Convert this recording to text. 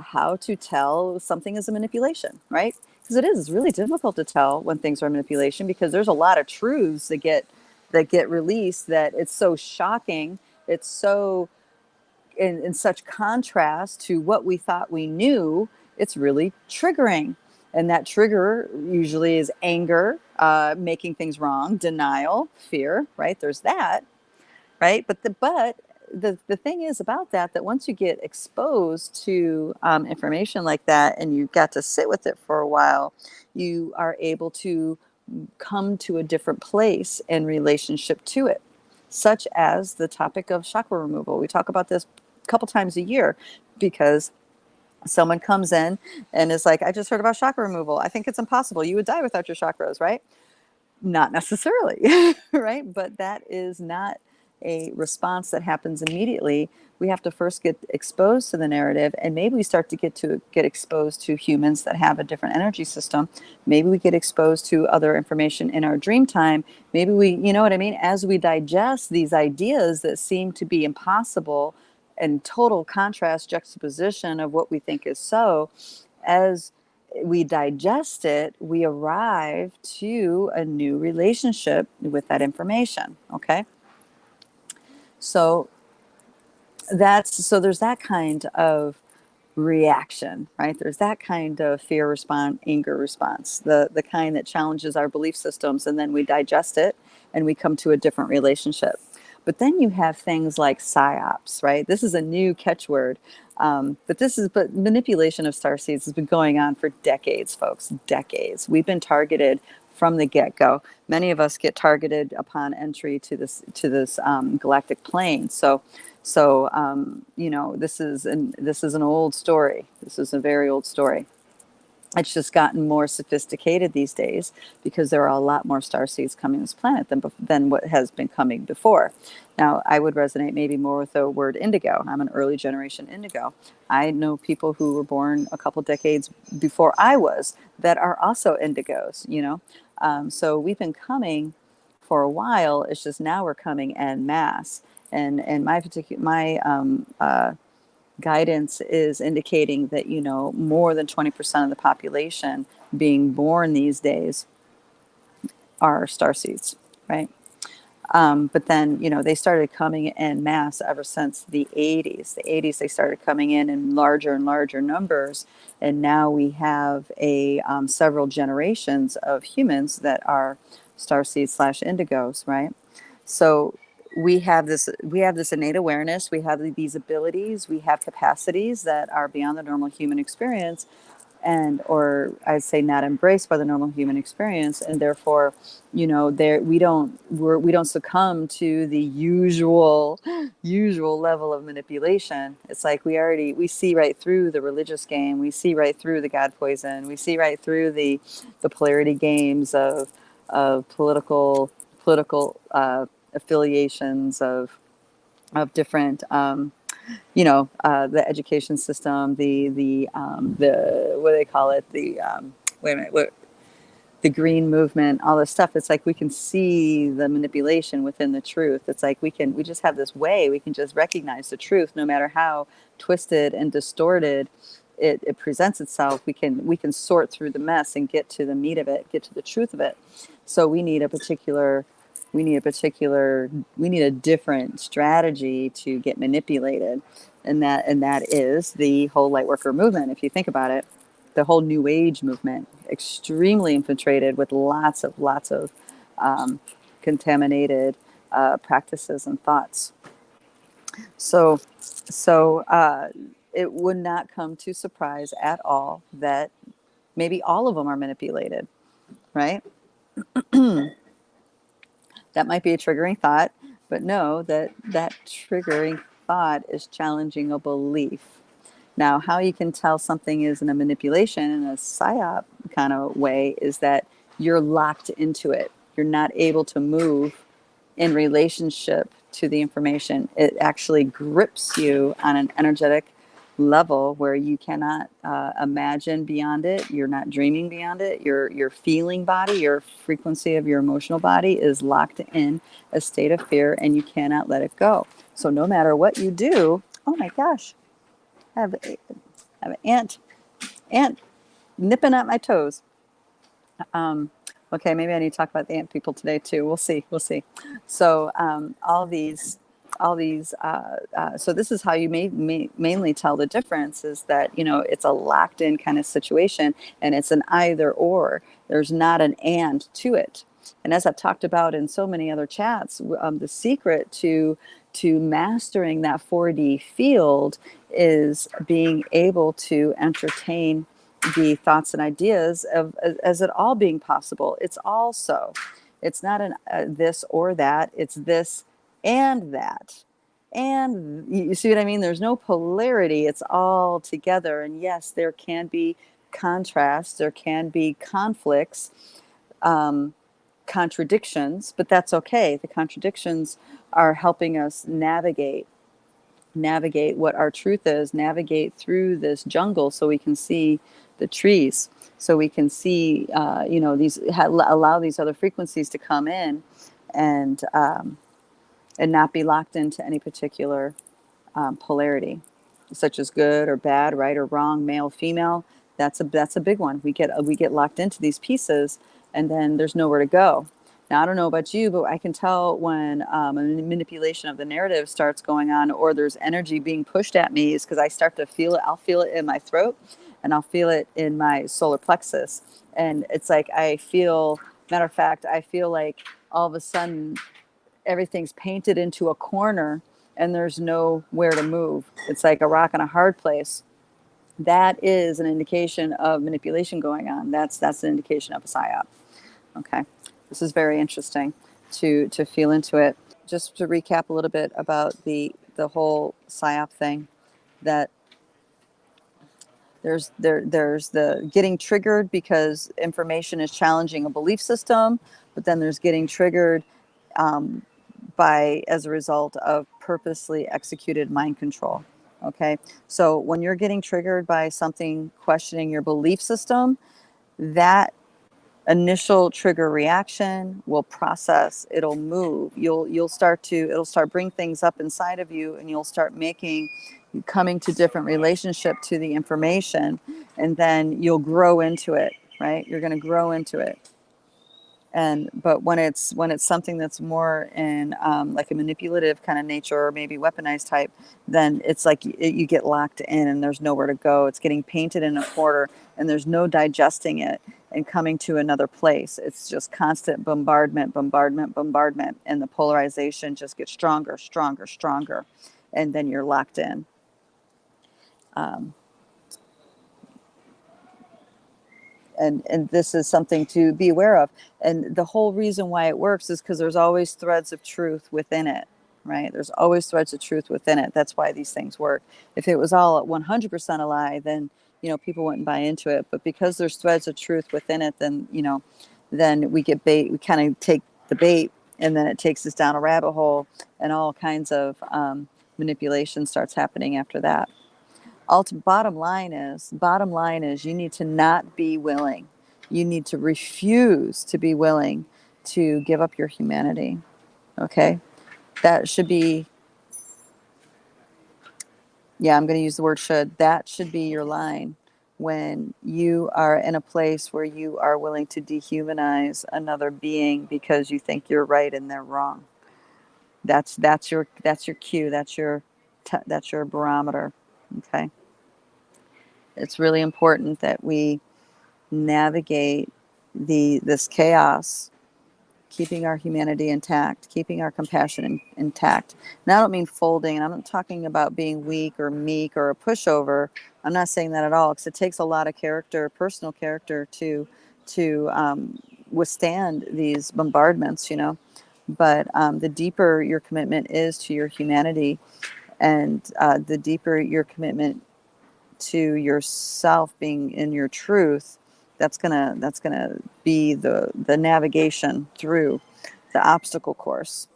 how to tell something is a manipulation, right? Because it's really difficult to tell when things are manipulation, because there's a lot of truths that get released, that it's so shocking. It's so in such contrast to what we thought we knew. It's really triggering. And that trigger usually is anger, making things wrong, denial, fear, right? There's that, right? But the thing is about that once you get exposed to information like that, and you got to sit with it for a while, you are able to come to a different place in relationship to it, such as the topic of chakra removal. We talk about this a couple times a year, because someone comes in and is like, I just heard about chakra removal. I think it's impossible. You would die without your chakras, right? Not necessarily, right? But that is not a response that happens immediately. We have to first get exposed to the narrative, and maybe we start to get exposed to humans that have a different energy system. Maybe we get exposed to other information in our dream time. Maybe we, you know what I mean? As we digest these ideas that seem to be impossible, and total contrast, juxtaposition of what we think is so, as we digest it, we arrive to a new relationship with that information. Okay. So there's that kind of reaction, right? There's that kind of fear response, anger response, the kind that challenges our belief systems, and then we digest it and we come to a different relationship. But then you have things like psyops, right? This is a new catchword. But manipulation of starseeds has been going on for decades, folks, decades. We've been targeted from the get-go. Many of us get targeted upon entry to this galactic plane. So this is an old story. This is a very old story. It's just gotten more sophisticated these days, because there are a lot more starseeds coming to this planet than what has been coming before. Now, I would resonate maybe more with the word indigo. I'm an early generation indigo. I know people who were born a couple decades before I was that are also indigos, So we've been coming for a while. It's just now we're coming en masse. And my guidance is indicating that, more than 20% of the population being born these days are starseeds, right? But then, they started coming en masse ever since the 80s. The 80s, they started coming in larger and larger numbers. And now we have several generations of humans that are starseeds / indigos, right? So we have this innate awareness. We have these abilities. We have capacities that are beyond the normal human experience, or I'd say not embraced by the normal human experience, and therefore, we don't succumb to the usual level of manipulation. It's like we see right through the religious game. We see right through the God poison. We see right through the polarity games of political affiliations of different, the education system, the what do they call it? The green movement, all this stuff. It's like we can see the manipulation within the truth. It's like we just have this way we can just recognize the truth, no matter how twisted and distorted it presents itself. We can sort through the mess and get to the meat of it, get to the truth of it. So we need a different strategy to get manipulated. And that is the whole lightworker movement. If you think about it, the whole New Age movement, extremely infiltrated with lots of contaminated practices and thoughts. So it would not come to surprise at all that maybe all of them are manipulated, right? That might be a triggering thought, but know that triggering thought is challenging a belief. Now, how you can tell something is in a manipulation in a psyop kind of way is that you're locked into it. You're not able to move in relationship to the information. It actually grips you on an energetic level where you cannot imagine beyond it. You're not dreaming beyond it. Your feeling body, your frequency of your emotional body is locked in a state of fear, and you cannot let it go. So no matter what you do, oh my gosh, I have I have an ant nipping at my toes. Okay, maybe I need to talk about the ant people today too. We'll see. We'll see. So all these. So this is how you mainly tell the difference is that it's a locked in kind of situation, and it's an either or. There's not an and to it. And as I've talked about in so many other chats, the secret to mastering that 4D field is being able to entertain the thoughts and ideas of as it all being possible. It's also, it's not an this or that. It's this and that. And you see what I mean? There's no polarity. It's all together. And yes, there can be contrasts. There can be conflicts, contradictions, but that's okay. The contradictions are helping us navigate what our truth is, navigate through this jungle so we can see the trees, so we can see, allow these other frequencies to come in and not be locked into any particular polarity, such as good or bad, right or wrong, male, female. That's a big one. We get locked into these pieces, and then there's nowhere to go. Now, I don't know about you, but I can tell when a manipulation of the narrative starts going on, or there's energy being pushed at me, is because I start to feel it. I'll feel it in my throat, and I'll feel it in my solar plexus. And it's like matter of fact, I feel like all of a sudden everything's painted into a corner and there's nowhere to move. It's like a rock in a hard place. That is an indication of manipulation going on. That's an indication of a psyop. Okay. This is very interesting to feel into it. Just to recap a little bit about the whole psyop thing, that there's the getting triggered because information is challenging a belief system, but then there's getting triggered as a result of purposely executed mind control. Okay, so when you're getting triggered by something questioning your belief system, that initial trigger reaction will process, it'll move, it'll start bring things up inside of you, and you'll start coming to different relationship to the information, and then you'll grow into it, right? You're going to grow into it. But when it's something that's more in like a manipulative kind of nature, or maybe weaponized type, then it's like you get locked in and there's nowhere to go. It's getting painted in a quarter and there's no digesting it and coming to another place. It's just constant bombardment, and the polarization just gets stronger, and then you're locked in. And this is something to be aware of. And the whole reason why it works is because there's always threads of truth within it, right? There's always threads of truth within it. That's why these things work. If it was all at 100% a lie, then, people wouldn't buy into it. But because there's threads of truth within it, then, then we get bait. We kind of take the bait, and then it takes us down a rabbit hole, and all kinds of manipulation starts happening after that. Bottom line is you need to not be willing. You need to refuse to be willing to give up your humanity. Okay? That should be, I'm going to use the word should. That should be your line when you are in a place where you are willing to dehumanize another being because you think you're right and they're wrong. That's your cue. That's your barometer. Okay? It's really important that we navigate this chaos, keeping our humanity intact, keeping our compassion intact. And I don't mean folding, and I'm not talking about being weak or meek or a pushover. I'm not saying that at all, because it takes a lot of character, personal character, to withstand these bombardments, But the deeper your commitment is to your humanity, and the deeper your commitment to yourself being in your truth, that's gonna be the navigation through the obstacle course.